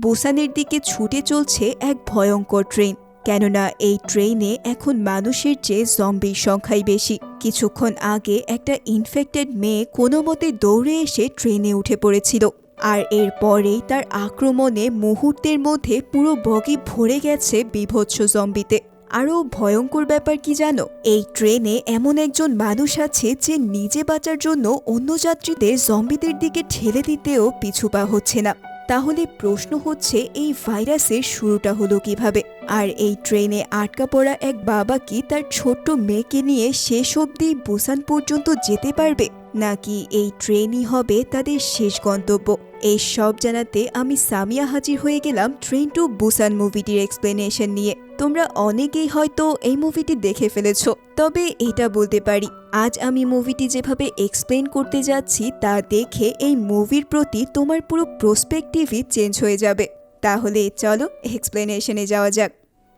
বুসানের দিকে ছুটে চলছে এক ভয়ঙ্কর ট্রেন। কেননা এই ট্রেনে এখন মানুষের চেয়ে জম্বির সংখ্যাই বেশি। কিছুক্ষণ আগে একটা ইনফেক্টেড মেয়ে কোনো মতে দৌড়ে এসে ট্রেনে উঠে পড়েছিল, আর এরপরেই তার আক্রমণে মুহূর্তের মধ্যে পুরো বগি ভরে গেছে বিভৎস জম্বিতে। আরও ভয়ঙ্কর ব্যাপার কি জানো, এই ট্রেনে এমন একজন মানুষ আছে যে নিজে বাঁচার জন্য অন্য যাত্রীদের জম্বিদের দিকে ঠেলে দিতেও পিছু পা হচ্ছে না। তাহলে প্রশ্ন হচ্ছে, এই ভাইরাসের শুরুটা হলো কিভাবে? আর এই ট্রেনে আটকা পড়া এক বাবা কি তার ছোট্ট মেয়েকে নিয়ে শেষ অবধি বুসান পর্যন্ত যেতে পারবে, নাকি এই ট্রেনই হবে তাদের শেষ গন্তব্য? এই সব জানাতে আমি সামিয়া হাজির হয়ে গেলাম ট্রেন টু বুসান মুভিটির এক্সপ্লেনেশন নিয়ে। তোমরা অনেকেই হয়তো এই মুভিটি দেখে ফেলেছো, তবে এটা বলতে পারি, আজ আমি মুভিটি যেভাবে এক্সপ্লেন করতে যাচ্ছি তা দেখে এই মুভির প্রতি তোমার পুরো প্রসপেক্টিভই চেঞ্জ হয়ে যাবে। তাহলে চলো এক্সপ্লেনেশনে যাওয়া যাক।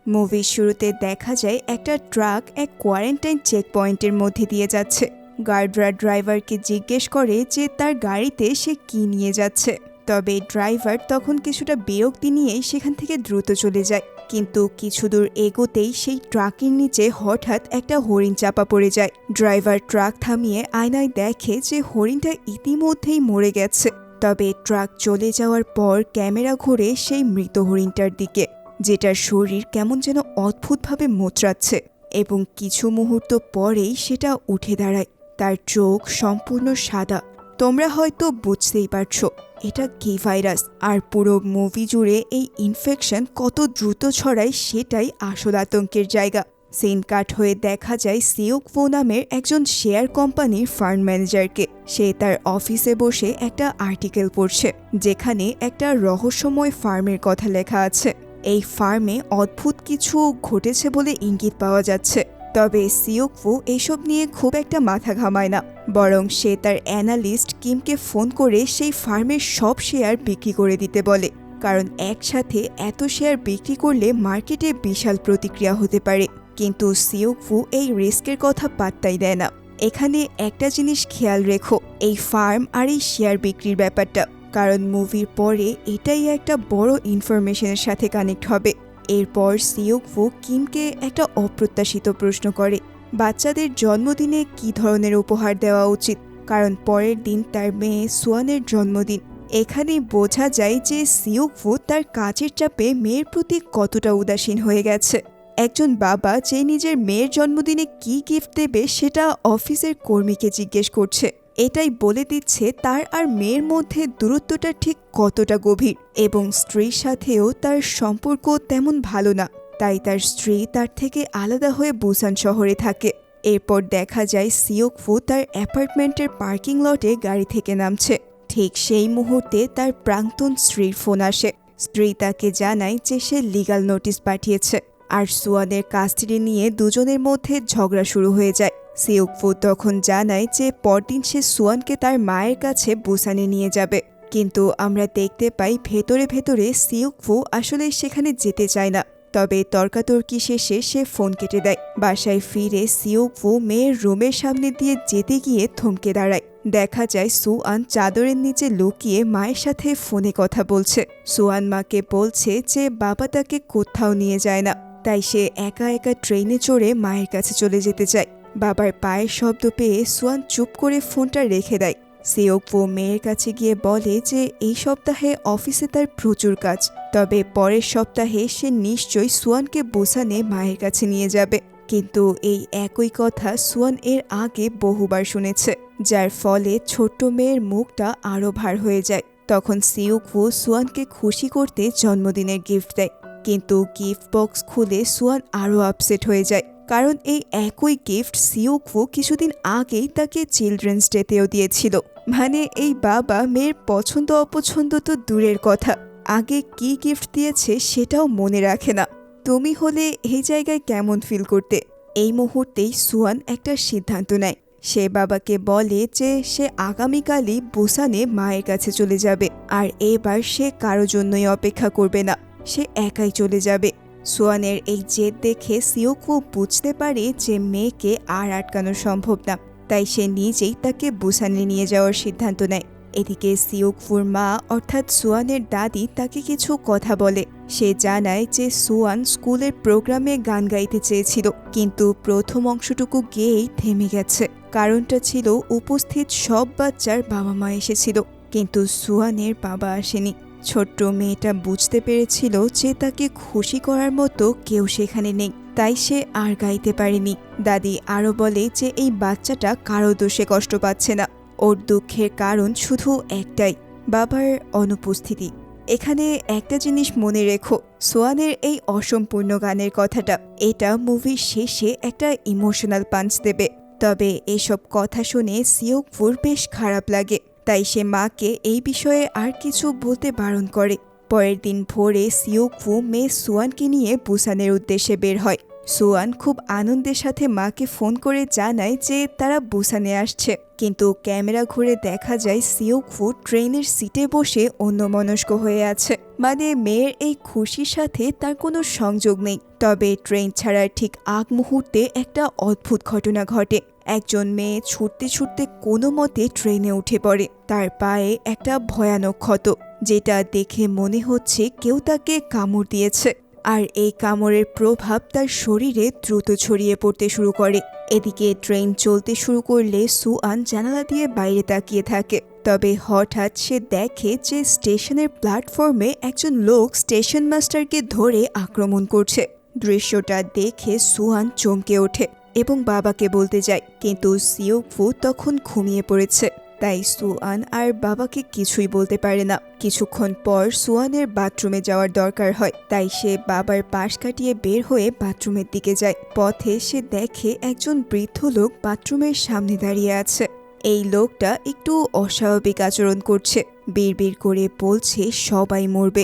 মুভির শুরুতে দেখা যায় একটা ট্রাক এক কোয়ারেন্টাইন চেক পয়েন্টের মধ্যে দিয়ে যাচ্ছে। গার্ডরা ড্রাইভারকে জিজ্ঞেস করে যে তার গাড়িতে সে কি নিয়ে যাচ্ছে, তবে ড্রাইভার তখন কিছুটা বিরক্তি নিয়েই সেখান থেকে দ্রুত চলে যায়। কিন্তু কিছু দূর এগোতেই সেই ট্রাকের নিচে হঠাৎ একটা হরিণ চাপা পড়ে যায়। ড্রাইভার ট্রাক থামিয়ে আয়নায় দেখে যে হরিণটা ইতিমধ্যেই মরে গেছে। তবে ট্রাক চলে যাওয়ার পর ক্যামেরা ঘুরে সেই মৃত হরিণটার দিকে, যেটার শরীর কেমন যেন অদ্ভুতভাবে মোচড়াচ্ছে, এবং কিছু মুহূর্ত পরেই সেটা উঠে দাঁড়ায়। তার চোখ সম্পূর্ণ সাদা। তোমরা হয়তো বুঝতেই পারছো এটা কি ভাইরাস, আর পুরো মুভি জুড়ে এই ইনফেকশন কত দ্রুত ছড়ায় সেটাই আসল আতঙ্কের জায়গা। সিন কাট হয়ে দেখা যায় সিওক ভো নামের একজন শেয়ার কোম্পানির ফান্ড ম্যানেজারকে। সে তার অফিসে বসে একটা আর্টিকেল পড়ছে, যেখানে একটা রহস্যময় ফার্মের কথা লেখা আছে। এই ফার্মে অদ্ভুত কিছু ঘটেছে বলে ইঙ্গিত পাওয়া যাচ্ছে। তবে সিওক ভো এসব নিয়ে খুব একটা মাথা ঘামায় না, বরং সে তার অ্যানালিস্ট কিমকে ফোন করে সেই ফার্মের সব শেয়ার বিক্রি করে দিতে বলে, কারণ একসাথে এত শেয়ার বিক্রি করলে মার্কেটে বিশাল প্রতিক্রিয়া হতে পারে। কিন্তু সিওক ভো এই রিস্কের কথা পাত্তাই দেয় না। এখানে একটা জিনিস খেয়াল রেখো, এই ফার্ম আর এই শেয়ার বিক্রির ব্যাপারটা, কারণ মুভির পরে এটাই একটা বড় ইনফরমেশনের সাথে কানেক্ট হবে। এরপর সিওক ভো কিমকে একটা অপ্রত্যাশিত প্রশ্ন করে, বাচ্চাদের জন্মদিনে কি ধরনের উপহার দেওয়া উচিত, কারণ পরের দিন তার মেয়ে সুয়ানের জন্মদিন। এখানেই বোঝা যায় যে সিওক ভো তার কাজের চাপে মেয়ের প্রতি কতটা উদাসীন হয়ে গেছে। একজন বাবা যে নিজের মেয়ের জন্মদিনে কি গিফট দেবে সেটা অফিসের কর্মীকে জিজ্ঞেস করছে, এটাই বলে দিচ্ছে তার আর মেয়ের মধ্যে দূরত্বটা ঠিক কতটা গভীর। এবং স্ত্রীর সাথেও তার সম্পর্ক তেমন ভালো না, তাই তার স্ত্রী তার থেকে আলাদা হয়ে বুসান শহরে থাকে। এরপর দেখা যায় সিওক ভো তার অ্যাপার্টমেন্টের পার্কিং লটে গাড়ি থেকে নামছে। ঠিক সেই মুহূর্তে তার প্রাক্তন স্ত্রীর ফোন আসে। স্ত্রী তাকে জানায় যে সে লিগ্যাল নোটিশ পাঠিয়েছে, আর সুয়ানের কাস্টাডি নিয়ে দুজনের মধ্যে ঝগড়া শুরু হয়ে যায়। সিওক ভো তখন জানায় যে পরদিন সে সুয়ানকে তার মায়ের কাছে বুসানে নিয়ে যাবে। কিন্তু আমরা দেখতে পাই ভেতরে ভেতরে সিওক ভো আসলে সেখানে যেতে চায় না। তবে তর্কাতর্কি শেষে সে ফোন কেটে দেয়। বাসায় ফিরে সিওক ভো মেয়ের রুমের সামনে দিয়ে যেতে গিয়ে থমকে দাঁড়ায়। দেখা যায় সুয়ান চাদরের নিচে লুকিয়ে মায়ের সাথে ফোনে কথা বলছে। সুয়ান মাকে বলছে যে বাবা তাকে কোথাও নিয়ে যায় না, তাই সে একা একা ট্রেনে চড়ে মায়ের কাছে চলে যেতে চায়। বাবার পায়ের শব্দ পেয়ে সুয়ান চুপ করে ফোনটা রেখে দেয়। সিওক ভো মেয়ের কাছে গিয়ে বলে যে এই সপ্তাহে অফিসে তার প্রচুর কাজ, তবে পরের সপ্তাহে সে নিশ্চয়ই সুয়ানকে বুসানে মায়ের কাছে নিয়ে যাবে। কিন্তু এই একই কথা সুয়ান এর আগে বহুবার শুনেছে, যার ফলে ছোট্ট মেয়ের মুখটা আরও ভার হয়ে যায়। তখন সিওক ভো সুয়ানকে খুশি করতে জন্মদিনের গিফট দেয়, কিন্তু গিফট বক্স খুলে সুয়ান আরও আপসেট হয়ে যায়, কারণ এই একই গিফট সিওক ভো কিছুদিন আগেই তাকে চিলড্রেন্স ডেতেও দিয়েছিল। মানে এই বাবা মেয়ের পছন্দ অপছন্দ তো দূরের কথা, আগে কি গিফট দিয়েছে সেটাও মনে রাখে না। তুমি হলে এই জায়গায় কেমন ফিল করতে? এই মুহূর্তেই সুয়ান একটা সিদ্ধান্ত নেয়। সে বাবাকে বলে যে সে আগামীকালই বুসানে মায়ের কাছে চলে যাবে, আর এবার সে কারো জন্যই অপেক্ষা করবে না, সে একাই চলে যাবে। সুয়ানের এই জেদ দেখে সিওক ভো বুঝতে পারে যে মেয়েকে আর আটকানো সম্ভব না, তাই সে নিজেই তাকে বুসানে নিয়ে যাওয়ার সিদ্ধান্ত নেয়। এদিকে সিওকফুর মা অর্থাৎ সুয়ানের দাদি তাকে কিছু কথা বলে। সে জানায় যে সুয়ান স্কুলের প্রোগ্রামে গান গাইতে চেয়েছিল, কিন্তু প্রথম অংশটুকু গেয়েই থেমে গেছে। কারণটা ছিল উপস্থিত সব বাচ্চার বাবা মা এসেছিল, কিন্তু সুয়ানের বাবা আসেনি। ছোট্ট মেয়েটা বুঝতে পেরেছিল যে তাকে খুশি করার মতো কেউ সেখানে নেই, তাই সে আর গাইতে পারেনি। দাদি আরও বলে যে এই বাচ্চাটা কারো দোষে কষ্ট পাচ্ছে না, ওর দুঃখের কারণ শুধু একটাই, বাবার অনুপস্থিতি। এখানে একটা জিনিস মনে রেখো, সোয়ানের এই অসম্পূর্ণ গানের কথাটা, এটা মুভির শেষে একটা ইমোশনাল পাঞ্চ দেবে। তবে এসব কথা শুনে সিওকফুর বেশ খারাপ লাগে, তাই সে মাকে এই বিষয়ে আর কিছু বলতে বারণ করে। পরের দিন ভোরে সিওকফু মেয়ে সুয়ানকে নিয়ে বুসানের উদ্দেশ্যে বের হয়। সুয়ান খুব আনন্দের সাথে মাকে ফোন করে জানায় যে তারা বুসানে আসছে, কিন্তু ক্যামেরা ঘুরে দেখা যায় সিওকফু ট্রেনের সিটে বসে অন্যমনস্ক হয়ে আছে। মানে মেয়ের এই খুশির সাথে তার কোনো সংযোগ নেই। তবে ট্রেন ছাড়ার ঠিক আগ মুহূর্তে একটা অদ্ভুত ঘটনা ঘটে। একজন মেয়ে ছুটতে ছুটতে কোনো মতে ট্রেনে উঠে পড়ে। তার পায়ে একটা ভয়ানক ক্ষত, যেটা দেখে মনে হচ্ছে কেউ তাকে কামড় দিয়েছে, আর এই কামড়ের প্রভাব তার শরীরে দ্রুত ছড়িয়ে পড়তে শুরু করে। এদিকে ট্রেন চলতে শুরু করলে সুয়ান জানালা দিয়ে বাইরে তাকিয়ে থাকে। তবে হঠাৎ সে দেখে যে স্টেশনের প্ল্যাটফর্মে একজন লোক স্টেশন মাস্টারকে ধরে আক্রমণ করছে। দৃশ্যটা দেখে সুয়ান চমকে ওঠে এবং বাবাকে বলতে যায়, কিন্তু সিওকফু তখন ঘুমিয়ে পড়েছে। তাই সুয়ান আর বাবাকে কিছুই বলতে পারে না। কিছুক্ষণ পর সুয়ানের বাথরুমে যাওয়ার দরকার হয়, তাই সে বাবার পাশ কাটিয়ে বের হয়ে বাথরুমের দিকে যায়। পথে সে দেখে একজন বৃদ্ধ লোক বাথরুমের সামনে দাঁড়িয়ে আছে। এই লোকটা একটু অস্বাভাবিক আচরণ করছে, বিড়বিড় করে বলছে সবাই মরবে।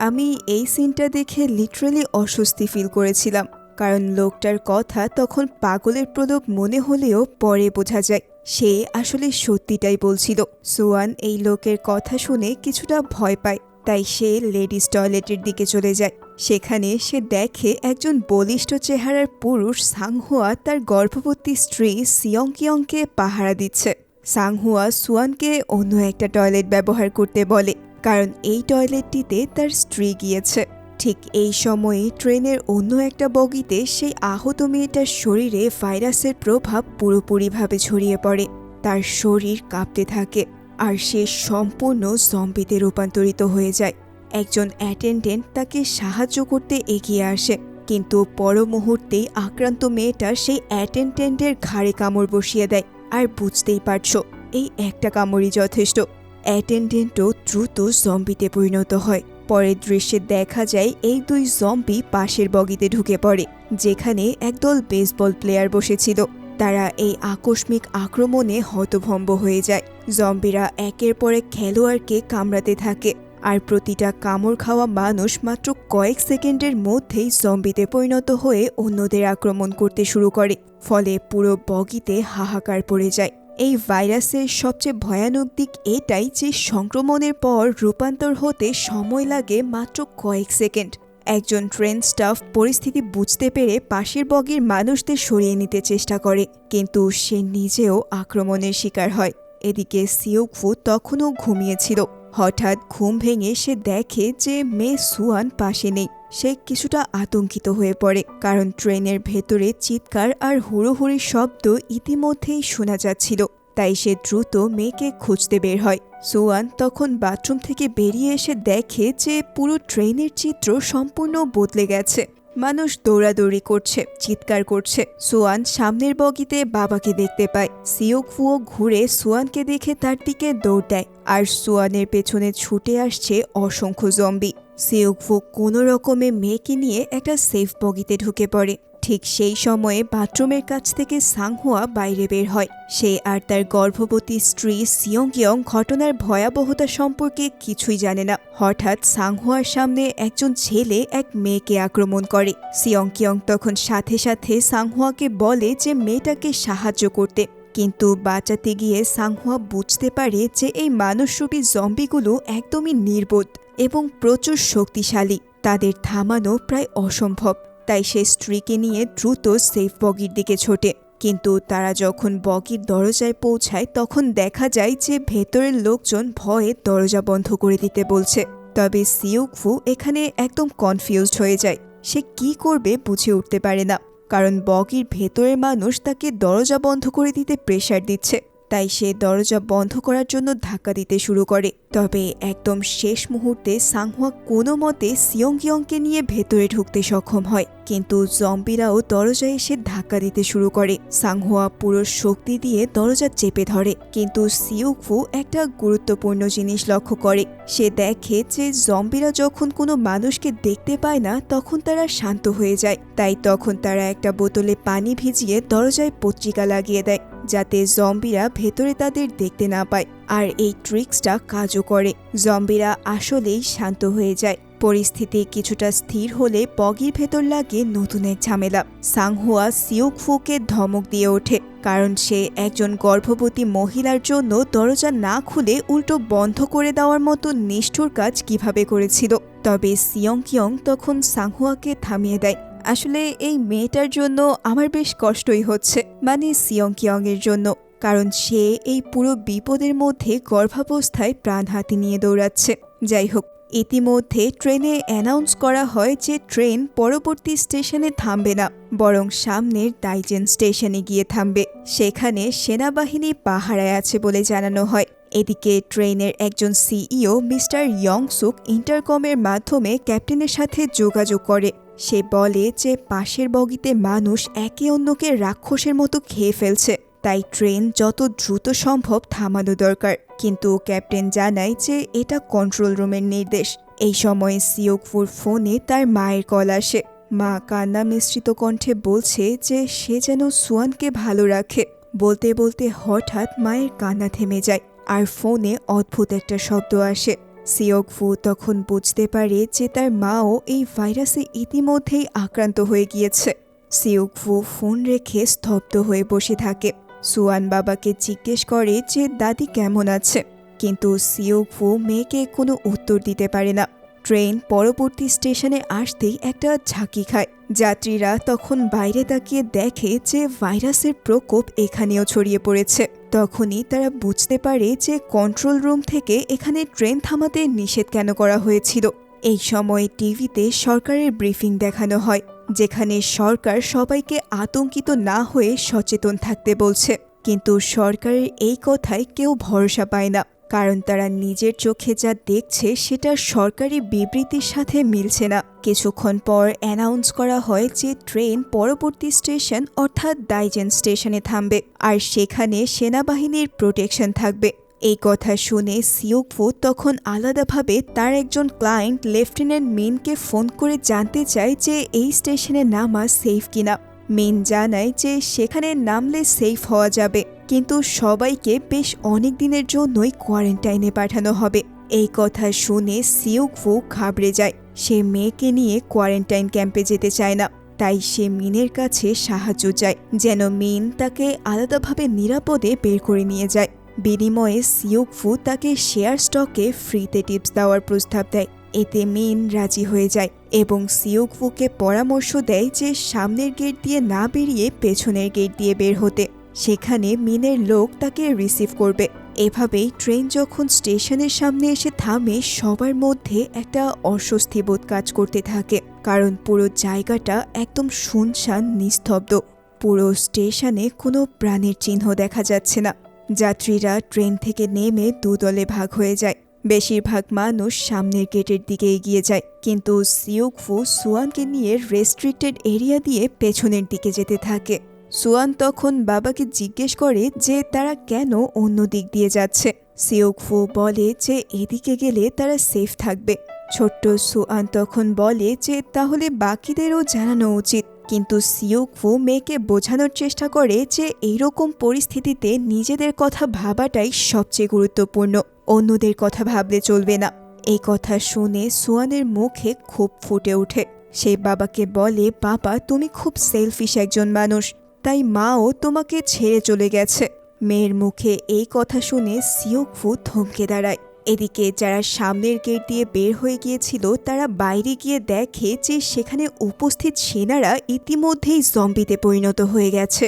আমি এই সিনটা দেখে লিটারালি অস্বস্তি ফিল করেছিলাম, কারণ লোকটার কথা তখন পাগলের প্রলোভ মনে হলেও পরে বোঝা যায় সে আসলে সত্যিটাই বলছিল। সুয়ান এই লোকের কথা শুনে কিছুটা ভয় পায়, তাই সে লেডিস টয়লেটের দিকে চলে যায়। সেখানে সে দেখে একজন বলিষ্ঠ চেহারার পুরুষ সাংহুয়া তার গর্ভবতী স্ত্রী সিয়ংকিয়ংকে পাহারা দিচ্ছে। সাংহুয়া সুয়ানকে অন্য একটা টয়লেট ব্যবহার করতে বলে, কারণ এই টয়লেটটিতে তার স্ত্রী গিয়েছে। ঠিক এই সময়ে ট্রেনের অন্য একটা বগিতে সেই আহত মেয়েটার শরীরে ভাইরাসের প্রভাব পুরোপুরিভাবে ছড়িয়ে পড়ে। তার শরীর কাঁপতে থাকে আর সে সম্পূর্ণ জম্বিতে রূপান্তরিত হয়ে যায়। একজন অ্যাটেন্ডেন্ট তাকে সাহায্য করতে এগিয়ে আসে, কিন্তু পর মুহূর্তেই আক্রান্ত মেয়েটা সেই অ্যাটেন্ডেন্টের ঘাড়ে কামড় বসিয়ে দেয়। আর বুঝতেই পারছো, এই একটা কামড়ই যথেষ্ট। অ্যাটেন্ডেন্টও দ্রুত জম্বিতে পরিণত হয়। পরের দৃশ্যে দেখা যায় এই দুই জম্বি পাশের বগিতে ঢুকে পড়ে, যেখানে একদল বেসবল প্লেয়ার বসেছিল। তারা এই আকস্মিক আক্রমণে হতভম্ব হয়ে যায়। জম্বিরা একের পর এক খেলোয়াড়কে কামড়াতে থাকে, আর প্রতিটা কামড় খাওয়া মানুষ মাত্র কয়েক সেকেন্ডের মধ্যেই জম্বিতে পরিণত হয়ে অন্যদের আক্রমণ করতে শুরু করে। ফলে পুরো বগিতে হাহাকার পড়ে যায়। এই ভাইরাসের সবচেয়ে ভয়ানক দিক এটাই যে সংক্রমণের পর রূপান্তর হতে সময় লাগে মাত্র কয়েক সেকেন্ড। একজন ট্রেন স্টাফ পরিস্থিতি বুঝতে পেরে পাশের বগির মানুষদের সরিয়ে নিতে চেষ্টা করে, কিন্তু সে নিজেও আক্রমণের শিকার হয়। এদিকে সিওকফু তখনও ঘুমিয়েছিল। হঠাৎ ঘুম ভেঙে সে দেখে যে মেয়ে সুয়ান পাশে নেই। সে কিছুটা আতঙ্কিত হয়ে পড়ে, কারণ ট্রেনের ভেতরে চিৎকার আর হুড়োহুড়ির শব্দ ইতিমধ্যেই শোনা যাচ্ছিল। তাই সে দ্রুত মেয়েকে খুঁজতে বের হয়। সুয়ান তখন বাথরুম থেকে বেরিয়ে এসে দেখে যে পুরো ট্রেনের চিত্র সম্পূর্ণ বদলে গেছে। মানুষ দৌড়াদৌড়ি করছে, চিৎকার করছে। সুয়ান সামনের বগিতে বাবাকে দেখতে পায়। সিওকফুও ঘুরে সুয়ানকে দেখে তার দিকে দৌড় দেয়, আর সুয়ানের পেছনে ছুটে আসছে অসংখ্য জম্বি। সিওকফু কোনো রকমে মেয়েকে নিয়ে একটা সেফ বগিতে ঢুকে পড়ে। ঠিক সেই সময়ে বাথরুমের কাছ থেকে সাংহুয়া বাইরে বের হয়। সে আর তার গর্ভবতী স্ত্রী সিয়ংকিয়ং ঘটনার ভয়াবহতা সম্পর্কে কিছুই জানে না। হঠাৎ সাংহুয়ার সামনে একজন ছেলে এক মেয়েকে আক্রমণ করে। সিয়ংকিয়ং তখন সাথে সাথে সাংহুয়াকে বলে যে মেয়েটাকে সাহায্য করতে, কিন্তু বাঁচাতে গিয়ে সাংহুয়া বুঝতে পারে যে এই মানুষরূপী জম্বিগুলো একদমই নির্বোধ এবং প্রচুর শক্তিশালী। তাদের থামানো প্রায় অসম্ভব। তাই সে স্ত্রীকে নিয়ে দ্রুত সেফ বগির দিকে ছোটে। কিন্তু তারা যখন বগির দরজায় পৌঁছায় তখন দেখা যায় যে ভেতরের লোকজন ভয়ে দরজা বন্ধ করে দিতে বলছে। তবে সিউকফু এখানে একদম কনফিউজড হয়ে যায়। সে কি করবে বুঝে উঠতে পারে না, কারণ বগির ভেতরের মানুষ তাকে দরজা বন্ধ করে দিতে প্রেশার দিচ্ছে। তাই সে দরজা বন্ধ করার জন্য ধাক্কা দিতে শুরু করে। তবে একদম শেষ মুহূর্তে সাংহুয়া কোনো মতে সিয়ংকিয়ংকে নিয়ে ভেতরে ঢুকতে সক্ষম হয়, কিন্তু জম্বিরাও দরজায় এসে ধাক্কা দিতে শুরু করে। সাংহুয়া পুরো শক্তি দিয়ে দরজা চেপে ধরে, কিন্তু সিউকফু একটা গুরুত্বপূর্ণ জিনিস লক্ষ্য করে। সে দেখে যে জম্বিরা যখন কোনো মানুষকে দেখতে পায় না তখন তারা শান্ত হয়ে যায়। তাই তখন তারা একটা বোতলে পানি ভিজিয়ে দরজায় পত্রিকা লাগিয়ে দেয়, যাতে জম্বিরা ভেতরে তাদের দেখতে না পায়। আর এই ট্রিক্সটা কাজও করে। জম্বিরা আসলেই শান্ত হয়ে যায়। পরিস্থিতি কিছুটা স্থির হলে বগির ভেতর লাগে নতুন এক ঝামেলা। সাংহুয়া সিউকফুকে ধমক দিয়ে ওঠে, কারণ সে একজন গর্ভবতী মহিলার জন্য দরজা না খুলে উল্টো বন্ধ করে দেওয়ার মতো নিষ্ঠুর কাজ কিভাবে করেছিল। তবে সিয়ংকিয়ং তখন সাংহুয়াকে থামিয়ে দেয়। আসলে এই মেয়েটার জন্য আমার বেশ কষ্টই হচ্ছে, মানে সিয়ংকিয়ং এর জন্য, কারণ সে এই পুরো বিপদের মধ্যে গর্ভাবস্থায় প্রাণ হাতে নিয়ে দৌড়াচ্ছে। যাই হোক, ইতিমধ্যে ট্রেনে অ্যানাউন্স করা হয় যে ট্রেন পরবর্তী স্টেশনে থামবে না, বরং সামনের দাইজেন স্টেশনে গিয়ে থামবে। সেখানে সেনাবাহিনী পাহারায় আছে বলে জানানো হয়। এদিকে ট্রেনের একজন সিইও মিস্টার ইয়ংসুক ইন্টারকমের মাধ্যমে ক্যাপ্টেনের সাথে যোগাযোগ করে। সে বলে যে পাশের বগিতে মানুষ একে অন্যকে রাক্ষসের মতো খেয়ে ফেলছে, তাই ট্রেন যত দ্রুত সম্ভব থামানো দরকার। কিন্তু ক্যাপ্টেন জানায় যে এটা কন্ট্রোল রুমের নির্দেশ। এই সময়ে সিউকফুর ফোনে তার মায়ের কল আসে। মা কান্না মিশ্রিত কণ্ঠে বলছে যে সে যেন সুয়ানকে ভালো রাখে। বলতে বলতে হঠাৎ মায়ের কান্না থেমে যায়, আর ফোনে অদ্ভুত একটা শব্দ আসে। সিউকফু তখন বুঝতে পারে যে তার মাও এই ভাইরাসে ইতিমধ্যেই আক্রান্ত হয়ে গিয়েছে। সিউকফু ফোন রেখে স্তব্ধ হয়ে বসে থাকে। সুয়ান বাবাকে জিজ্ঞেস করে যে দাদি কেমন আছে, কিন্তু সিউকফু মেয়েকে কোনো উত্তর দিতে পারে না। ট্রেন পরবর্তী স্টেশনে আসতেই একটা ঝাঁকি খায়। যাত্রীরা তখন বাইরে তাকিয়ে দেখে যে ভাইরাসের প্রকোপ এখানেও ছড়িয়ে পড়েছে। তখনই তারা বুঝতে পারে যে কন্ট্রোল রুম থেকে এখানে ট্রেন থামাতে নিষেধ কেন করা হয়েছিল। এই সময় টিভিতে সরকারের ব্রিফিং দেখানো হয়, যেখানে সরকার সবাইকে আতঙ্কিত না হয়ে সচেতন থাকতে বলছে। কিন্তু সরকারের এই কথায় কেউ ভরসা পায় না, কারণ তারা নিজের চোখে যা দেখছে সেটা সরকারি বিবৃতির সাথে মিলছে না। কিছুক্ষণ পর অ্যানাউন্স করা হয় যে ট্রেন পরবর্তী স্টেশন অর্থাৎ দাইজেন স্টেশনে থামবে, আর সেখানে সেনাবাহিনীর প্রোটেকশন থাকবে। এই কথা শুনে সিউকফু তখন আলাদাভাবে তার একজন ক্লায়েন্ট লেফটেন্যান্ট মিনকে ফোন করে জানতে চায় যে এই স্টেশনে নামা সেফ কিনা। মিন জানায় যে সেখানে নামলে সেফ হওয়া যাবে, কিন্তু সবাইকে বেশ অনেক দিনের জন্যই কোয়ারেন্টাইনে পাঠানো হবে। এই কথা শুনে সিউকফু ঘাবড়ে যায়। সে মেয়েকে নিয়ে কোয়ারেন্টাইন ক্যাম্পে যেতে চায় না, তাই সে মিনের কাছে সাহায্য চায় যেন মিন তাকে আলাদাভাবে নিরাপদে বের করে নিয়ে যায়। বিনিময়ে সিউকফু তাকে শেয়ার স্টকে ফ্রিতে টিপস দেওয়ার প্রস্তাব দেয়। এতে মিন রাজি হয়ে যায় এবং সিউকফুকে পরামর্শ দেয় যে সামনের গেট দিয়ে না বেরিয়ে পেছনের গেট দিয়ে বের হতে। সেখানে মিনের লোক তাকে রিসিভ করবে। এভাবেই ট্রেন যখন স্টেশনের সামনে এসে থামে সবার মধ্যে একটা অস্বস্তি বোধ কাজ করতে থাকে, কারণ পুরো জায়গাটা একদম শুনশান নিস্তব্ধ। পুরো স্টেশনে কোনো প্রাণের চিহ্ন দেখা যাচ্ছে না। যাত্রীরা ট্রেন থেকে নেমে দুদলে ভাগ হয়ে যায়। বেশিরভাগ মানুষ সামনের গেটের দিকে এগিয়ে যায়, কিন্তু সিউকফু সুয়ানকে নিয়ে রেস্ট্রিক্টেড এরিয়া দিয়ে পেছনের দিকে যেতে থাকে। সুয়ান তখন বাবাকে জিজ্ঞেস করে যে তারা কেন অন্য দিক দিয়ে যাচ্ছে। সিউকফু বলে যে এদিকে গেলে তারা সেফ থাকবে। ছোট্ট সুয়ান তখন বলে যে তাহলে বাকিদেরও জানানো উচিত, কিন্তু সিউকফু মেয়েকে বোঝানোর চেষ্টা করে যে এইরকম পরিস্থিতিতে নিজেদের কথা ভাবাটাই সবচেয়ে গুরুত্বপূর্ণ, অন্যদের কথা ভাবলে চলবে না। এই কথা শুনে সুয়ানের মুখে ক্ষোভ ফুটে ওঠে। সে বাবাকে বলে, বাবা তুমি খুব সেলফিশ একজন মানুষ, তাই মাও তোমাকে ছেড়ে চলে গেছে। মেয়ের মুখে এই কথা শুনে সিউকফু থমকে দাঁড়ায়। এদিকে যারা সামনের গেট দিয়ে বের হয়ে গিয়েছিল তারা বাইরে গিয়ে দেখে যে সেখানে উপস্থিত সেনারা ইতিমধ্যেই জম্বিতে পরিণত হয়ে গেছে।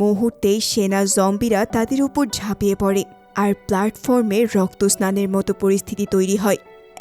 মুহূর্তেই সেনা জম্বিরা তাদের উপর ঝাঁপিয়ে পড়ে আর প্ল্যাটফর্মে রক্তস্নানের মতো পরিস্থিতি তৈরি হয়।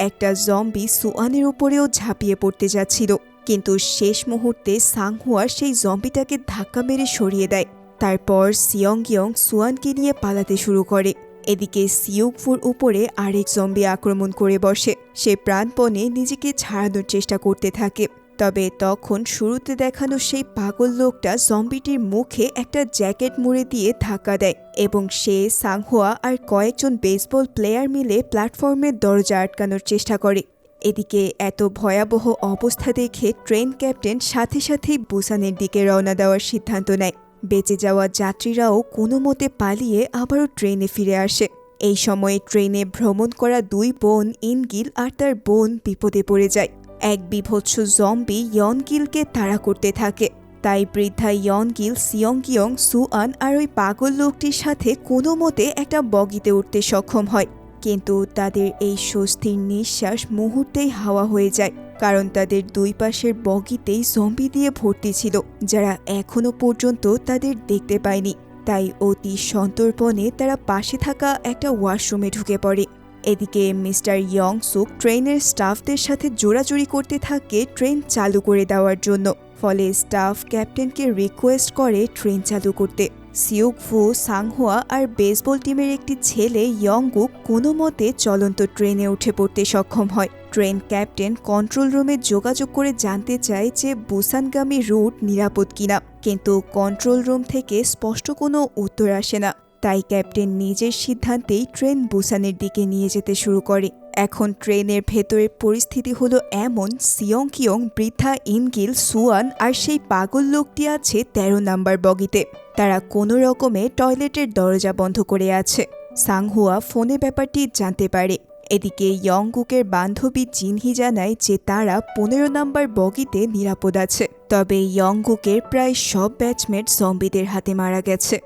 একটা জম্বি সুয়ানের উপরেও ঝাঁপিয়ে পড়তে যাচ্ছিল, কিন্তু শেষ মুহূর্তে সাংহুয়া সেই জম্বিটাকে ধাক্কা মেরে সরিয়ে দেয়। তারপর সিয়ংগিয়ং সুয়ানকে নিয়ে পালাতে শুরু করে। এদিকে সিউকফুর উপরে আরেক জম্বি আক্রমণ করে বসে। সে প্রাণপণে নিজেকে ছাড়ানোর চেষ্টা করতে থাকে, তবে তখন শুরুতে দেখানো সেই পাগল লোকটা জম্বিটির মুখে একটা জ্যাকেট মুড়ে দিয়ে ধাক্কা দেয় এবং সে, সাংহুয়া আর কয়েকজন বেসবল প্লেয়ার মিলে প্ল্যাটফর্মের দরজা আটকানোর চেষ্টা করে। এদিকে এত ভয়াবহ অবস্থা দেখে ট্রেন ক্যাপ্টেন সাথে সাথেই বুসানের দিকে রওনা দেওয়ার সিদ্ধান্ত নেয়। বেঁচে যাওয়া যাত্রীরাও কোনো মতে পালিয়ে আবারও ট্রেনে ফিরে আসে। এই সময়ে ট্রেনে ভ্রমণ করা দুই বোন ইনগিল আর তার বোন বিপদে পড়ে যায়। এক বিভৎস জম্বি ইয়নগিলকে তাড়া করতে থাকে, তাই বৃদ্ধা ইয়নগিল সিয়ংগিয়ং সুয়ান আর ওই পাগল লোকটির সাথে কোনো মতে একটা বগিতে উঠতে সক্ষম হয়। কিন্তু তাদের এই স্বস্তির নিঃশ্বাস মুহূর্তেই হাওয়া হয়ে যায়, কারণ তাদের দুই পাশের বগিতেই জম্বি দিয়ে ভর্তি ছিল, যারা এখনো পর্যন্ত তাদের দেখতে পায়নি। তাই অতি সন্তর্পণে তারা পাশে থাকা একটা ওয়াশরুমে ঢুকে পড়ে। এদিকে মিস্টার ইয়ং সুক ট্রেনের স্টাফদের সাথে জোরাজুরি করতে থাকে ট্রেন চালু করে দেওয়ার জন্য। ফলে স্টাফ ক্যাপ্টেনকে রিকোয়েস্ট করে ট্রেন চালু করতে। সিউকফু, সাংহুয়া আর বেসবল টিমের একটি ছেলে ইয়ংগুক কোনো মতে চলন্ত ট্রেনে উঠে পড়তে সক্ষম হয়। ট্রেন ক্যাপ্টেন কন্ট্রোল রুমে যোগাযোগ করে জানতে চায় যে বুসানগামী রুট নিরাপদ কিনা, কিন্তু কন্ট্রোল রুম থেকে স্পষ্ট কোনো উত্তর আসে না। তাই ক্যাপ্টেন নিজের সিদ্ধান্তেই ট্রেন বুসানের দিকে নিয়ে যেতে শুরু করে। এখন ট্রেনের ভেতরের পরিস্থিতি হলো এমন, সিয়ংকিয়ং, বৃদ্ধা ইনগিল, সুয়ান আর সেই পাগল লোকটি আছে 13 নাম্বার বগিতে। তারা কোনো রকমে টয়লেটের দরজা বন্ধ করে আছে। সাংহুয়া ফোনে ব্যাপারটি জানতে পারে। এদিকে ইয়ংগুকের বান্ধবী জিনহি জানায় যে তারা 15 নাম্বার বগিতে নিরাপদ আছে, তবে ইয়ংগুকের প্রায় সব ব্যাচমেট জম্বিদের হাতে মারা গেছে।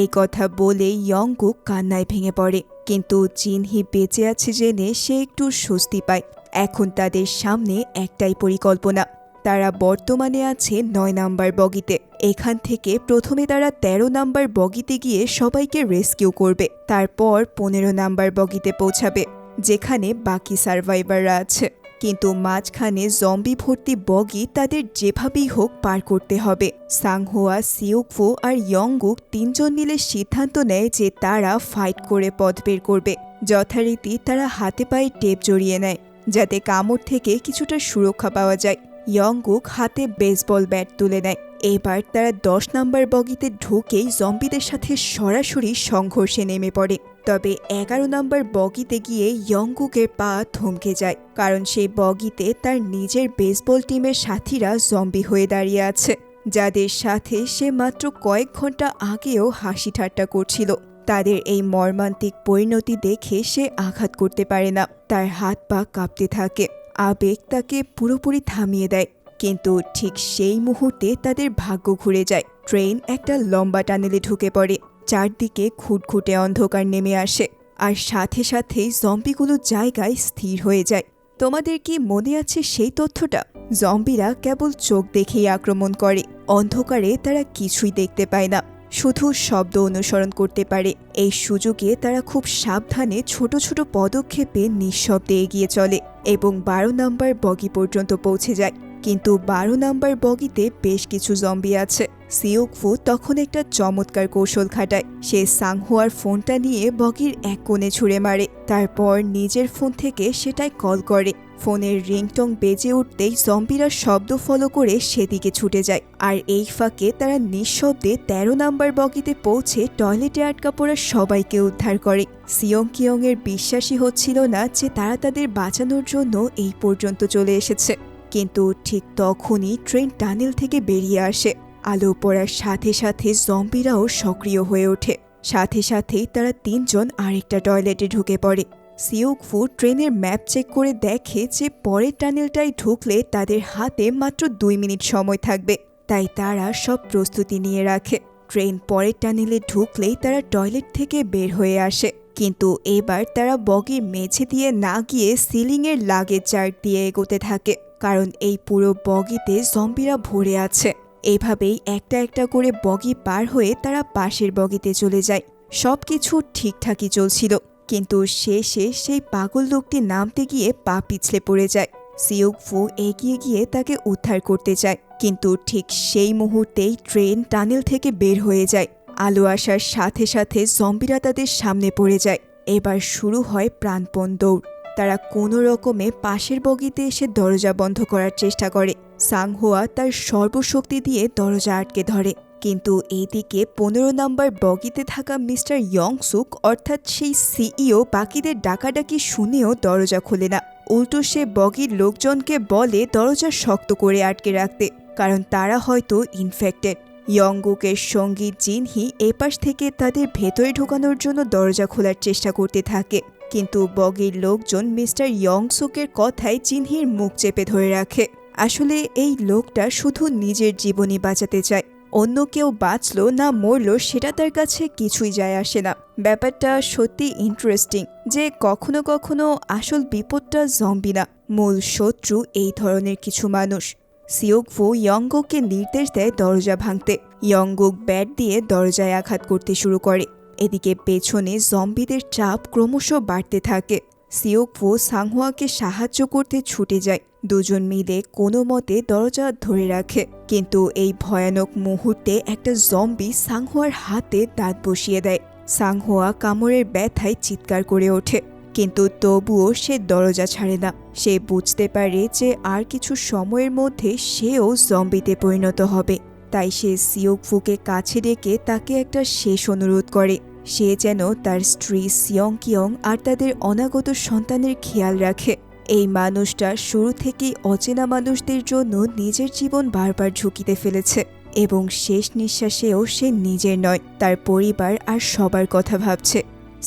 এই কথা বলে ইয়ংগুক কান্নায় ভেঙে পড়ে, কিন্তু জিনহি বেঁচে আছে জেনে সে একটু স্বস্তি পায়। এখন তাদের সামনে একটাই পরিকল্পনা। তারা বর্তমানে আছে 9 নাম্বার বগিতে। এখান থেকে প্রথমে তারা 13 নাম্বার বগিতে গিয়ে সবাইকে রেস্কিউ করবে, তারপর 15 নাম্বার বগিতে পৌঁছাবে, যেখানে বাকি সার্ভাইভাররা আছে। কিন্তু মাঝখানে জম্বি ভর্তি বগি তাদের যেভাবেই হোক পার করতে হবে। সাংহুয়া, সিউকফু আর ইয়ংগুক তিনজন মিলে সিদ্ধান্ত নেয় যে তারা ফাইট করে পথ বের করবে। যথারীতি তারা হাতে পায়ে টেপ জড়িয়ে নেয়, যাতে কামড় থেকে কিছুটা সুরক্ষা পাওয়া যায়। ইয়ংগুক হাতে বেসবল ব্যাট তুলে নেয়। এবার তারা 10 নাম্বার বগিতে ঢুকেই জম্বিদের সাথে সরাসরি সংঘর্ষে নেমে পড়ে। তবে 11 নাম্বার বগিতে গিয়ে ইয়ংগুকের পা থমকে যায়, কারণ সেই বগিতে তার নিজের বেসবল টিমের সাথীরা জম্বি হয়ে দাঁড়িয়ে আছে, যাদের সাথে সে মাত্র কয়েক ঘন্টা আগেও হাসি ঠাট্টা করছিল। তাদের এই মর্মান্তিক পরিণতি দেখে সে আঘাত করতে পারে না। তার হাত পা কাঁপতে থাকে। আবেগ তাকে পুরোপুরি থামিয়ে দেয়। কিন্তু ঠিক সেই মুহূর্তে তাদের ভাগ্য ঘুরে যায়। ট্রেন একটা লম্বা টানেলে ঢুকে পড়ে। চারদিকে খুঁটখুঁটে অন্ধকার নেমে আসে, আর সাথে সাথেই জম্বিগুলো জায়গায় স্থির হয়ে যায়। তোমাদের কি মনে আছে সেই তথ্যটা? জম্বিরা কেবল চোখ দেখেই আক্রমণ করে। অন্ধকারে তারা কিছুই দেখতে পায় না, শুধু শব্দ অনুসরণ করতে পারে। এই সুযোগে তারা খুব সাবধানে ছোট ছোট পদক্ষেপে নিঃশব্দে এগিয়ে চলে এবং 12 নাম্বার বগি পর্যন্ত পৌঁছে যায়। কিন্তু 12 নাম্বার বগিতে বেশ কিছু জম্বি আছে। সিউকফু তখন একটা চমৎকার কৌশল খাটায়। সে সাংহুয়ার ফোনটা নিয়ে বগির এক কোণে ছুঁড়ে মারে, তারপর নিজের ফোন থেকে সেটাই কল করে। ফোনের রিংটং বেজে উঠতেই জম্বিরা শব্দ ফলো করে সেদিকে ছুটে যায়। আর এই ফাঁকে তারা নিঃশব্দে 13 নাম্বার বগিতে পৌঁছে টয়লেটে আটকা পড়া সবাইকে উদ্ধার করে। সিয়ংকিয়ং এর বিশ্বাসই হচ্ছিল না যে তারা তাদের বাঁচানোর জন্য এই পর্যন্ত চলে এসেছে। কিন্তু ঠিক তখনই ট্রেন টানেল থেকে বেরিয়ে আসে। আলো পড়ার সাথে সাথে জম্বিরাও সক্রিয় হয়ে ওঠে। সাথে সাথেই তারা তিনজন আরেকটা টয়লেটে ঢুকে পড়ে। সিউকফু ট্রেনের ম্যাপ চেক করে দেখে যে পরের টানেলটায় ঢুকলে তাদের হাতে মাত্র 2 মিনিট সময় থাকবে, তাই তারা সব প্রস্তুতি নিয়ে রাখে। ট্রেন পরের টানেলে ঢুকলেই তারা টয়লেট থেকে বের হয়ে আসে। কিন্তু এবার তারা বগির মেঝে দিয়ে না গিয়ে সিলিংয়ের লাগেজ চার্ট দিয়ে এগোতে থাকে, কারণ এই পুরো বগিতে জম্বিরা ভরে আছে। এভাবেই একটা একটা করে বগি পার হয়ে তারা পাশের বগিতে চলে যায়। সবকিছু ঠিকঠাকই চলছিল, কিন্তু শেষে সেই পাগল লোকটি নামতে গিয়ে পা পিছলে পড়ে যায়। সিউক ফু এগিয়ে গিয়ে তাকে উদ্ধার করতে চায়, কিন্তু ঠিক সেই মুহূর্তেই ট্রেন টানেল থেকে বের হয়ে যায়। আলো আসার সাথে সাথে জম্বিরা তাদের সামনে পড়ে যায়। এবার শুরু হয় প্রাণপণ দৌড়। তারা কোনো রকমে পাশের বগিতে এসে দরজা বন্ধ করার চেষ্টা করে। সাংহুয়া তার সর্বশক্তি দিয়ে দরজা আটকে ধরে, কিন্তু এইদিকে 15 নম্বর বগিতে থাকা মিস্টার ইয়ংসুক অর্থাৎ সেই সিইও বাকিদের ডাকাডাকি শুনেও দরজা খোলে না। উল্টো সে বগির লোকজনকে বলে দরজা শক্ত করে আটকে রাখতে, কারণ তারা হয়তো ইনফেক্টেড। ইয়ংগুকের সঙ্গী জিনহি এপাশ থেকে তাদের ভেতরে ঢোকানোর জন্য দরজা খোলার চেষ্টা করতে থাকে, কিন্তু বগির লোকজন মিস্টার ইয়ংসুকের কথায় জিনহির মুখ চেপে ধরে রাখে। আসলে এই লোকটা শুধু নিজের জীবনই বাঁচাতে চায়, অন্য কেউ বাঁচলো না মরলো সেটা তার কাছে কিছুই যায় আসে না। ব্যাপারটা সত্যি ইন্টারেস্টিং যে কখনো কখনো আসল বিপদটা জম্বি না, মূল শত্রু এই ধরনের কিছু মানুষ। সিউক ফু ইয়ংগুককে নির্দেশ দেয় দরজা ভাঙতে। ইয়ংগুক ব্যাট দিয়ে দরজায় আঘাত করতে শুরু করে। এদিকে পেছনে জম্বিদের চাপ ক্রমশ বাড়তে থাকে। সিউক ফু সাংহুয়াকে সাহায্য করতে ছুটে যায়। দুজন মিলে কোনো মতে দরজা ধরে রাখে, কিন্তু এই ভয়ানক মুহূর্তে একটা জম্বি সাংহুয়ার হাতে দাঁত বসিয়ে দেয়। সাংহুয়া কামড়ের ব্যথায় চিৎকার করে ওঠে, কিন্তু তবুও সে দরজা ছাড়ে না। সে বুঝতে পারে যে আর কিছু সময়ের মধ্যে সেও জম্বিতে পরিণত হবে। তাই সে সিউক ফুকে কাছে ডেকে তাকে একটা শেষ অনুরোধ করে। সে যেন তার স্ত্রী সিয়ং কিয়ং আর তাদের অনাগত সন্তানের খেয়াল রাখে। এই মানুষটা শুরু থেকেই অচেনা মানুষদের জন্য নিজের জীবন বারবার ঝুঁকিতে ফেলেছে, এবং শেষ নিঃশ্বাসেও সে নিজের নয়, তার পরিবার আর সবার কথা ভাবছে।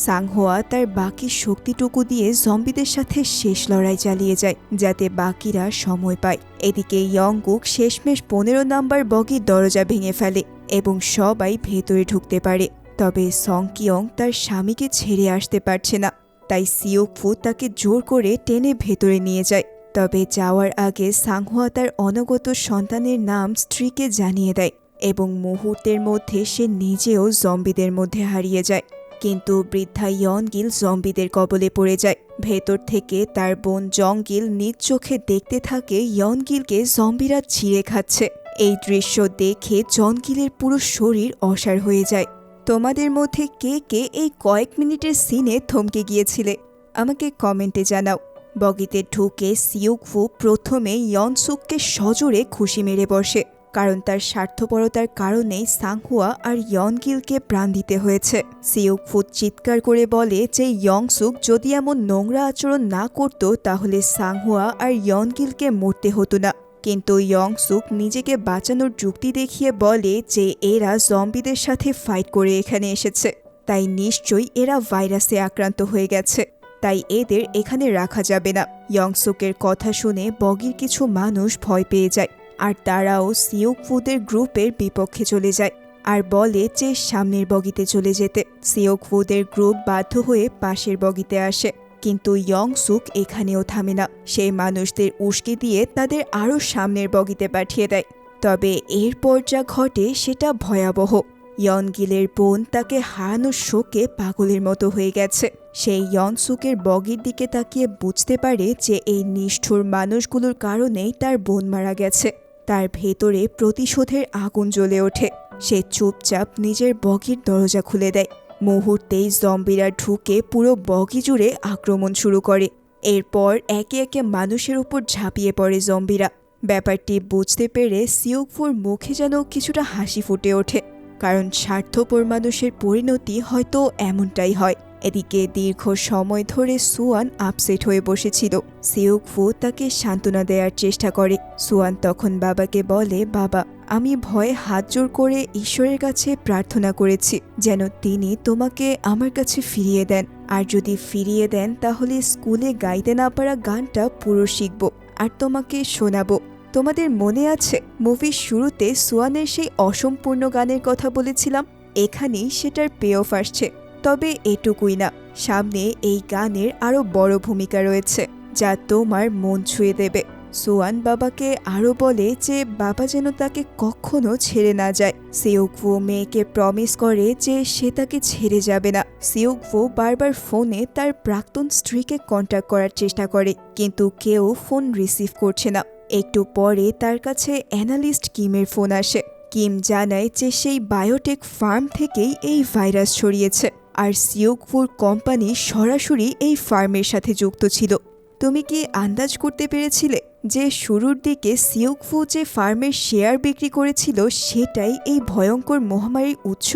সাংহুয়া তার বাকি শক্তিটুকু দিয়ে জম্বিদের সাথে শেষ লড়াই চালিয়ে যায়, যাতে বাকিরা সময় পায়। এদিকে ইয়ংগুক শেষমেশ 15 নম্বর বগির দরজা ভেঙে ফেলে এবং সবাই ভেতরে ঢুকতে পারে। তবে সং কিয়ং তার স্বামীকে ছেড়ে আসতে পারছে না, তাই সিউক ফু তাকে জোর করে টেনে ভেতরে নিয়ে যায়। তবে যাওয়ার আগে সাংহুয়া তার অনগত সন্তানের নাম স্ত্রীকে জানিয়ে দেয়, এবং মুহূর্তের মধ্যে সে নিজেও জম্বিদের মধ্যে হারিয়ে যায়। কিন্তু বৃদ্ধা ইয়নগিল জম্বিদের কবলে পড়ে যায়। ভেতর থেকে তার বোন জংগিল নিজ চোখে দেখতে থাকে ইয়নগিলকে জম্বিরা ছিঁড়ে খাচ্ছে। এই দৃশ্য দেখে জংগিলের পুরো শরীর অসাড় হয়ে যায়। তোমাদের মধ্যে কে কে এই কয়েক মিনিটের সিনে থমকে গিয়েছিলে আমাকে কমেন্টে জানাও। বগিতে ঢুকে সিউক ফু প্রথমে ইয়নসুককে সজোরে খুশি মেরে বসে, কারণ তার স্বার্থপরতার কারণেই সাংহুয়া আর ইয়নগিলকে প্রাণ দিতে হয়েছে। সিউক ফু চিৎকার করে বলে যে ইয়ংসুক যদি এমন নোংরা আচরণ না করত তাহলে সাংহুয়া আর ইয়নগিলকে মরতে হতো না। কিন্তু ইয়ংসুক নিজেকে বাঁচানোর যুক্তি দেখিয়ে বলে যে এরা জম্বিদের সাথে ফাইট করে এখানে এসেছে, তাই নিশ্চয়ই এরা ভাইরাসে আক্রান্ত হয়ে গেছে, তাই এদের এখানে রাখা যাবে না। ইয়ংসুকের কথা শুনে বগির কিছু মানুষ ভয় পেয়ে যায়, আর তারাও সিউক ফুদের গ্রুপের বিপক্ষে চলে যায় আর বলে যে সামনের বগিতে চলে যেতে। সিউক ফুদের গ্রুপ বাধ্য হয়ে পাশের বগিতে আসে, কিন্তু ইয়ংসুক এখানেও থামে না। সেই মানুষদের উস্কে দিয়ে তাদের আরও সামনের বগিতে পাঠিয়ে দেয়। তবে এরপর যা ঘটে সেটা ভয়াবহ। ইয়নগিলের বোন তাকে হারানোর শোকে পাগলের মতো হয়ে গেছে। সেই ইয়নসুকের বগির দিকে তাকিয়ে বুঝতে পারে যে এই নিষ্ঠুর মানুষগুলোর কারণেই তার বোন মারা গেছে। তার ভেতরে প্রতিশোধের আগুন জ্বলে ওঠে। সে চুপচাপ নিজের বগির দরজা খুলে দেয়। মুহূর্তেই জম্বিরা ঢুকে পুরো বগি জুড়ে আক্রমণ শুরু করে। এরপর একে একে মানুষের উপর ঝাঁপিয়ে পড়ে জম্বিরা। ব্যাপারটি বুঝতে পেরে সিউক ফুর মুখে যেন কিছুটা হাসি ফুটে ওঠে, কারণ স্বার্থপর মানুষের পরিণতি হয়তো এমনটাই হয়। এদিকে দীর্ঘ সময় ধরে সুয়ান আপসেট হয়ে বসেছিল। সিউক ফু তাকে সান্ত্বনা দেওয়ার চেষ্টা করে। সুয়ান তখন বাবাকে বলে, বাবা, আমি ভয়ে হাত জোর করে ঈশ্বরের কাছে প্রার্থনা করেছি যেন তিনি তোমাকে আমার কাছে ফিরিয়ে দেন, আর যদি ফিরিয়ে দেন তাহলে স্কুলে গাইতে না পারা গানটা পুরো শিখব আর তোমাকে শোনাবো। তোমাদের মনে আছে মুভির শুরুতে সুয়ানের সেই অসম্পূর্ণ গানের কথা বলেছিলাম? এখানেই সেটার পে অফ আসছে। তবে এটুকুই না, সামনে এই গানের আরও বড় ভূমিকা রয়েছে যা তোমার মন ছুঁয়ে দেবে। সুয়ান বাবাকে আরও বলে যে বাবা যেন তাকে কখনো ছেড়ে না যায়। সিউকভু মেয়েকে প্রমিস করে যে সে তাকে ছেড়ে যাবে না। সিউকভু বারবার ফোনে তার প্রাক্তন স্ত্রীকে কন্ট্যাক্ট করার চেষ্টা করে, কিন্তু কেউ ফোন রিসিভ করছে না। একটু পরে তার কাছে অ্যানালিস্ট কিমের ফোন আসে। কিম জানায় যে সেই বায়োটেক ফার্ম থেকেই এই ভাইরাস ছড়িয়েছে, আর সিউকভুর কোম্পানি সরাসরি এই ফার্মের সাথে যুক্ত ছিল। তুমি কি আন্দাজ করতে পেরেছিলে যে শুরুর দিকে সিউকভু যে ফার্মের শেয়ার বিক্রি করেছিল সেটাই এই ভয়ঙ্কর মহামারীর উৎস?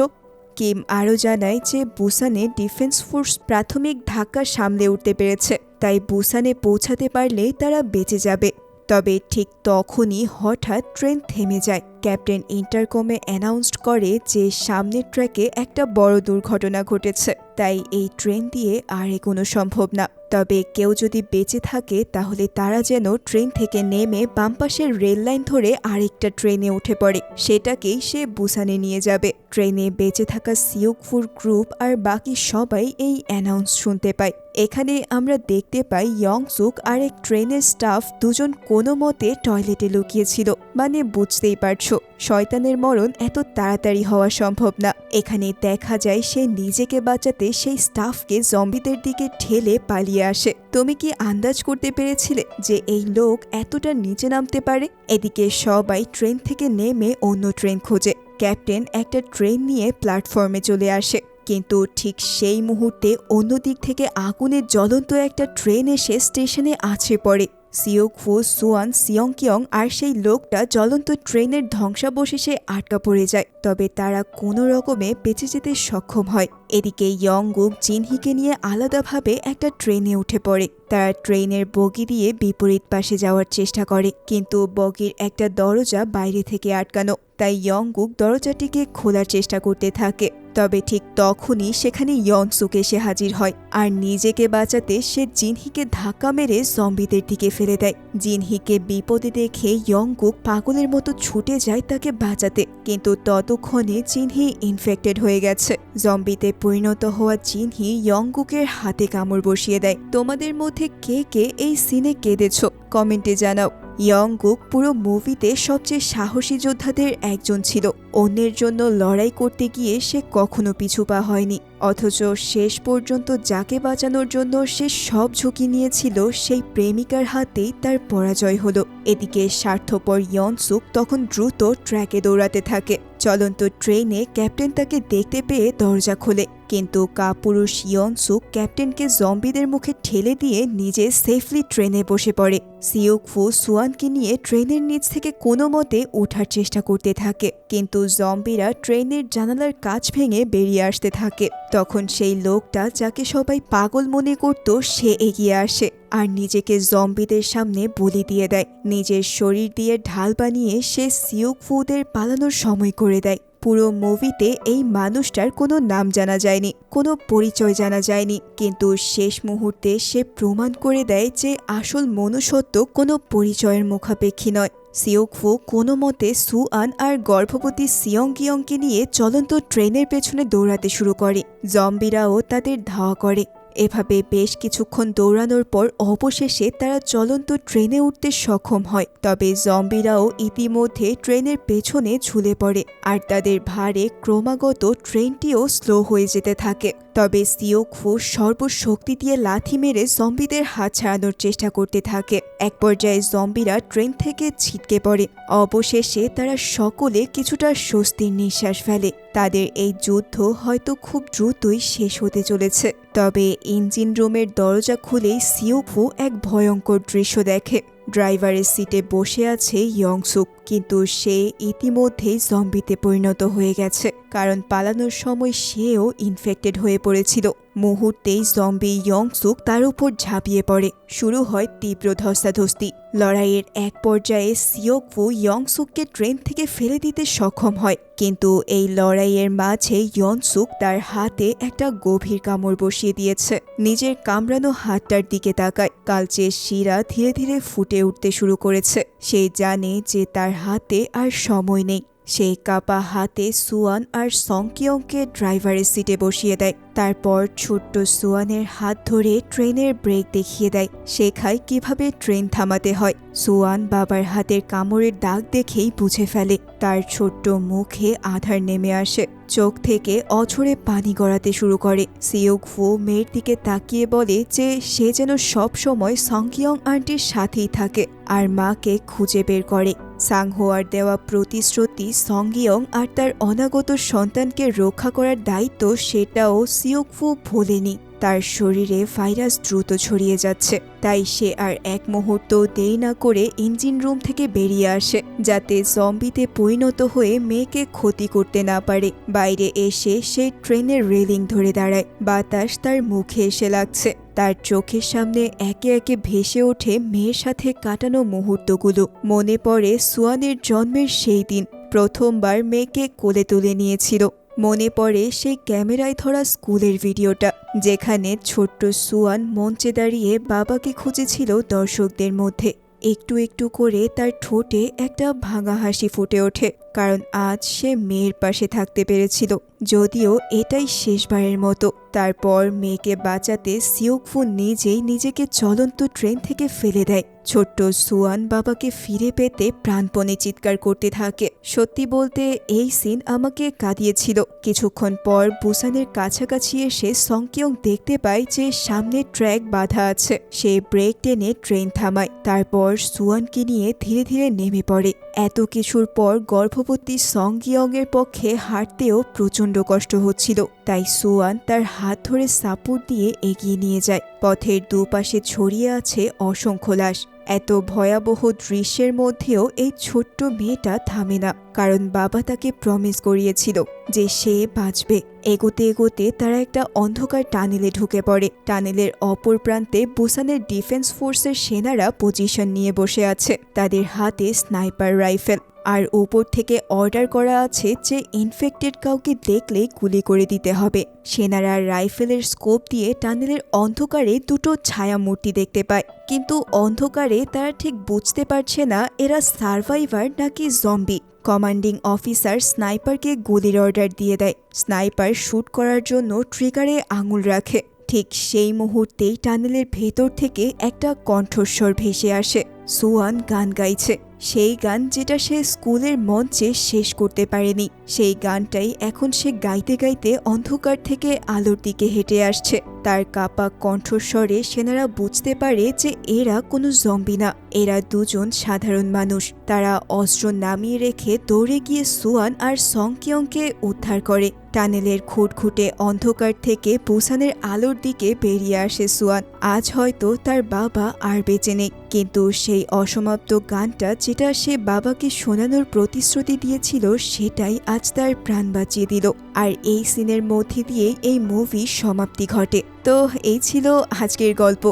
কিম আরও জানায় যে বুসানে ডিফেন্স ফোর্স প্রাথমিক ধাক্কা সামলে উঠতে পেরেছে, তাই বুসানে পৌঁছাতে পারলে তারা বেঁচে যাবে। তবে ঠিক তখনই হঠাৎ ট্রেন থেমে যায়। ক্যাপ্টেন ইন্টারকমে অ্যানাউন্সড করে যে সামনের ট্র্যাকে একটা বড় দুর্ঘটনা ঘটেছে, তাই এই ট্রেন দিয়ে আর এগোনো সম্ভব না। তবে কেউ যদি বেঁচে থাকে তাহলে তারা যেন ট্রেন থেকে নেমে বামপাশের রেল লাইন ধরে আরেকটা ট্রেনে উঠে পড়ে, সেটাকেই সে বুসানে নিয়ে যাবে। ট্রেনে বেঁচে থাকা সিউকভুর গ্রুপ আর বাকি সবাই এই অ্যানাউন্স শুনতে পায়। এখানে আমরা দেখতে পাই ইয়ংসুক আর এক ট্রেনের স্টাফ দুজন কোনো মতে টয়লেটে লুকিয়েছিল। মানে বুঝতেই পারছো, শয়তানের মরণ এত তাড়াতাড়ি হওয়া সম্ভব না। এখানে দেখা যায় সে নিজেকে বাঁচাতে সেই স্টাফকে জম্বিদের দিকে ঠেলে পালিয়ে আসে। তুমি কি আন্দাজ করতে পেরেছিলে যে এই লোক এতটা নিচে নামতে পারে? এদিকে সবাই ট্রেন থেকে নেমে অন্য ট্রেন খোঁজে। ক্যাপ্টেন একটা ট্রেন নিয়ে প্ল্যাটফর্মে চলে আসে, কিন্তু ঠিক সেই মুহূর্তে অন্য দিক থেকে আগুনের জ্বলন্ত একটা ট্রেন এসে স্টেশনে আছড়ে পড়ে। সিউকভু, সুয়ান, সিয়ংকিয়ং আর সেই লোকটা জ্বলন্ত ট্রেনের ধ্বংসাবশেষে আটকা পড়ে যায়, তবে তারা কোনো রকমে বেঁচে যেতে সক্ষম হয়। এদিকে ইয়ংগুক জিনহিকে নিয়ে আলাদাভাবে একটা ট্রেনে উঠে পড়ে। তারা ট্রেনের বগি দিয়ে বিপরীত পাশে যাওয়ার চেষ্টা করে, কিন্তু বগির একটা দরজা বাইরে থেকে আটকানো, তাই ইয়ংগুক দরজাটিকে খোলার চেষ্টা করতে থাকে। তবে ঠিক তখনই সেখানে ইয়ংসুক এসে হাজির হয়, আর নিজেকে বাঁচাতে সে জিনহিকে ধাক্কা মেরে জম্বিদের দিকে ফেলে দেয়। জিনহিকে বিপদে দেখে ইয়ংগুক পাগলের মতো ছুটে যায় তাকে বাঁচাতে, কিন্তু ততক্ষণে জিনহি ইনফেক্টেড হয়ে গেছে। জম্বিতে পরিণত হওয়া জিনহি ইয়ংগুকের হাতে কামড় বসিয়ে দেয়। তোমাদের মধ্যে কে কে এই সিনে কেঁদেছ কমেন্টে জানাও। ইয়ংগুক পুরো মুভিতে সবচেয়ে সাহসী যোদ্ধাদের একজন ছিল। অন্যের জন্য লড়াই করতে গিয়ে সে কখনো পিছু পা হয়নি, অথচ শেষ পর্যন্ত যাকে বাঁচানোর জন্য সে সব ঝুঁকি নিয়েছিল সেই প্রেমিকার হাতেই তার পরাজয় হলো। এদিকে স্বার্থপর ইয়নসুক তখন দ্রুত ট্র্যাকে দৌড়াতে থাকে। চলন্ত ট্রেনে ক্যাপ্টেন তাকে দেখতে পেয়ে দরজা খোলে, কিন্তু কাপুরুষ ইয়নসুক ক্যাপ্টেনকে জম্বিদের মুখে ঠেলে দিয়ে নিজে সেফলি ট্রেনে বসে পড়ে। সিউকভু সুয়ানকে নিয়ে ট্রেনের নিচ থেকে কোনো মতে ওঠার চেষ্টা করতে থাকে, কিন্তু জম্বিরা ট্রেনের জানালার কাঁচ ভেঙে বেরিয়ে আসতে থাকে। তখন সেই লোকটা যাকে সবাই পাগল মনে করত সে এগিয়ে আসে আর নিজেকে জম্বিদের সামনে বলি দিয়ে দেয়। নিজের শরীর দিয়ে ঢাল বানিয়ে সে সিউকভুদের পালানোর সময় করে দেয়। পুরো মুভিতে এই মানুষটার কোনো নাম জানা যায়নি, কোনো পরিচয় জানা যায়নি, কিন্তু শেষ মুহূর্তে সে প্রমাণ করে দেয় যে আসল মনুষ্যত্ব কোনো পরিচয়ের মুখাপেক্ষী নয়। সিউকভু কোনো মতে সুআন আর গর্ভবতী সিয়ংকিয়ংকে নিয়ে চলন্ত ট্রেনের পেছনে দৌড়াতে শুরু করে। জম্বিরাও তাদের ধাওয়া করে। এভাবে বেশ কিছুক্ষণ দৌড়ানোর পর অবশেষে তারা চলন্ত ট্রেনে উঠতে সক্ষম হয়। তবে জম্বিরাও ইতিমধ্যে ট্রেনের পেছনে ঝুলে পড়ে, আর তাদের ভারে ক্রমাগত ট্রেনটিও স্লো হয়ে যেতে থাকে। তবে সিউকভু সর্বশক্তি দিয়ে লাথি মেরে জম্বিদের হাত ছাড়ানোর চেষ্টা করতে থাকে। এক পর্যায়ে জম্বিরা ট্রেন থেকে ছিটকে পড়ে। অবশেষে তারা সকলে কিছুটা স্বস্তির নিঃশ্বাস ফেলে। তাদের এই যুদ্ধ হয়তো খুব দ্রুতই শেষ হতে চলেছে। তবে ইঞ্জিন রুমের দরজা খুলেই সিউকভু এক ভয়ঙ্কর দৃশ্য দেখে। ড্রাইভারের সিটে বসে আছে ইয়ংসুক, কিন্তু সে ইতিমধ্যেই জম্বিতে পরিণত হয়ে গেছে, কারণ পালানোর সময় সেও ইনফেক্টেড হয়ে পড়েছিল। মুহূর্তেই জম্বি ইয়ংসুক তার উপর ঝাঁপিয়ে পড়ে। শুরু হয় তীব্র ধস্তাধস্তি। লড়াইয়ের এক পর্যায়ে সিউকভু ইয়ংসুককে ট্রেন থেকে ফেলে দিতে সক্ষম হয়, কিন্তু এই লড়াইয়ের মাঝে ইয়ংসুক তার হাতে একটা গভীর কামড় বসিয়ে দিয়েছে। নিজের কামড়ানো হাতটার দিকে তাকায়। কালচে শিরা ধীরে ধীরে ফুটে উঠতে শুরু করেছে। সে জানে যে তার হাতে আর সময় নেই। সেই কাপা হাতে সুয়ান আর সংকিয়ংকে ড্রাইভারের সিটে বসিয়ে দেয়। তারপর ছোট্ট সুয়ানের হাত ধরে ট্রেনের ব্রেক দেখিয়ে দেয়, শেখায় কিভাবে ট্রেন থামাতে হয়। সুয়ান বাবার হাতের কামড়ের দাগ দেখেই বুঝে ফেলে। তার ছোট্ট মুখে আধার নেমে আসে, চোখ থেকে অঝরে পানি গড়াতে শুরু করে। সিউকফু মেয়ের দিকে তাকিয়ে বলে যে সে যেন সব সময় সংকিয়ং আন্টির সাথেই থাকে আর মাকে খুঁজে বের করে। সাংহোয়ার দেওয়া প্রতিশ্রুতি সংগিয়ং আর তার অনাগত সন্তানকে রক্ষা করার দায়িত্ব সেটাও সিউকফু ভোলেনি। তার শরীরে ভাইরাস দ্রুত ছড়িয়ে যাচ্ছে, তাই সে আর এক মুহূর্ত দেরি না করে ইঞ্জিন রুম থেকে বেরিয়ে আসে, যাতে জম্বিতে পরিণত হয়ে মেয়েকে ক্ষতি করতে না পারে। বাইরে এসে সে ট্রেনের রেলিং ধরে দাঁড়ায়। বাতাস তার মুখে এসে লাগছে। তার চোখের সামনে একে একে ভেসে ওঠে মেয়ের সাথে কাটানো মুহূর্তগুলো। মনে পড়ে সুয়ানের জন্মের সেই দিন, প্রথমবার মেয়েকে কোলে তুলে নিয়েছিল। মনে পড়ে সেই ক্যামেরায় ধরা স্কুলের ভিডিওটা, যেখানে ছোট্ট সুয়ান মঞ্চে দাঁড়িয়ে বাবাকে খুঁজেছিল দর্শকদের মধ্যে। একটু একটু করে তার ঠোঁটে একটা ভাঙা হাসি ফুটে ওঠে, কারণ আজ সে মেয়ের পাশে থাকতে পেরেছিল, যদিও এটাই শেষবারের মতো। তারপর মেয়েকে বাঁচাতে সিউকফু নিজেই নিজেকে চলন্ত ট্রেন থেকে ফেলে দেয়। ছোট্ট সুয়ান বাবাকে ফিরে পেতে প্রাণপণে চিৎকার করতে থাকে। সত্যি বলতে এই সিন আমাকে কাঁদিয়েছিল। কিছুক্ষণ পর বুসানের কাছাকাছি এসে সংকিয়ং দেখতে পায় যে সামনে ট্র্যাক বাঁধা আছে। সে ব্রেক টেনে ট্রেন থামায়, তারপর সুয়ানকে নিয়ে ধীরে ধীরে নেমে পড়ে। এত কিছুর পর গর্ভবতী সংকিয়ং এর পক্ষে হাঁটতেও প্রচণ্ড কষ্ট হচ্ছিল, তাই সুয়ান তার হাত ধরে সাপোর্ট দিয়ে এগিয়ে নিয়ে যায়। পথের দুপাশে ছড়িয়ে আছে অসংখ্য লাশ। এত ভয়াবহ দৃশ্যের মধ্যেও এই ছোট্ট মেয়েটা থামে না, কারণ বাবা তাকে প্রমিস করিয়েছিল যে সে বাঁচবে। এগোতে এগোতে তারা একটা অন্ধকার টানেলে ঢুকে পড়ে। টানেলের অপর প্রান্তে বুসানের ডিফেন্স ফোর্সের সেনারা পজিশন নিয়ে বসে আছে, তাদের হাতে স্নাইপার রাইফেল। আর উপর থেকে অর্ডার করা আছে যে ইনফেক্টেড কাউকে দেখলেই গুলি করে দিতে হবে। সেনারা রাইফেলের স্কোপ দিয়ে টানেলের অন্ধকারে দুটো ছায়ামূর্তি দেখতে পায়, কিন্তু অন্ধকারে তারা ঠিক বুঝতে পারছে না এরা সার্ভাইভার নাকি জম্বি। কমান্ডিং অফিসার স্নাইপারকে গুলির অর্ডার দিয়ে দেয়। স্নাইপার শুট করার জন্য ট্রিগারে আঙুল রাখে। ঠিক সেই মুহূর্তেই টানেলের ভেতর থেকে একটা কণ্ঠস্বর ভেসে আসে। সুয়ান গান গাইছে, সেই গান যেটা সে স্কুলের মঞ্চে শেষ করতে পারেনি। সেই গানটাই এখন সে গাইতে গাইতে অন্ধকার থেকে আলোর দিকে হেঁটে আসছে। তার কাপা কণ্ঠস্বরে সেনারা বুঝতে পারে যে এরা কোনো জম্বি না, এরা দুজন সাধারণ মানুষ। তারা অস্ত্র নামিয়ে রেখে দৌড়ে গিয়ে সুয়ান আর সংকিয়ংকে উদ্ধার করে। টানেলের খুঁটখুঁটে অন্ধকার থেকে বুসানের আলোর দিকে বেরিয়ে আসে সুয়ান। আজ হয়তো তার বাবা আর বেঁচে নেই, কিন্তু সেই অসমাপ্ত গানটা যেটা সে বাবাকে শোনানোর প্রতিশ্রুতি দিয়েছিল, সেটাই আজ তার প্রাণ বাঁচিয়ে দিল। আর এই সিনের মধ্যে দিয়েই এই মুভি সমাপ্তি ঘটে। তো এই ছিল আজকের গল্প।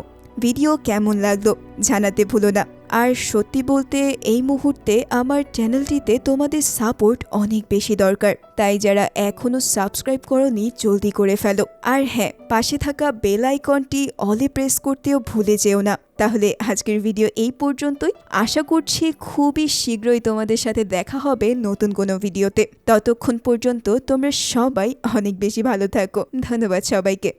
ভিডিও কেমন লাগলো জানাতে ভুলো না। আর সত্যি বলতে এই মুহূর্তে আমার চ্যানেলটিতে তোমাদের সাপোর্ট অনেক বেশি দরকার, তাই যারা এখনো সাবস্ক্রাইব করোনি জলদি করে ফেলো। আর হ্যাঁ, পাশে থাকা বেল আইকনটি অলে প্রেস করতেও ভুলে যেও না। তাহলে আজকের ভিডিও এই পর্যন্তই। আশা করছি খুবই শীঘ্রই তোমাদের সাথে দেখা হবে নতুন কোনো ভিডিওতে। ততক্ষণ পর্যন্ত তোমরা সবাই অনেক বেশি ভালো থাকো। ধন্যবাদ সবাইকে।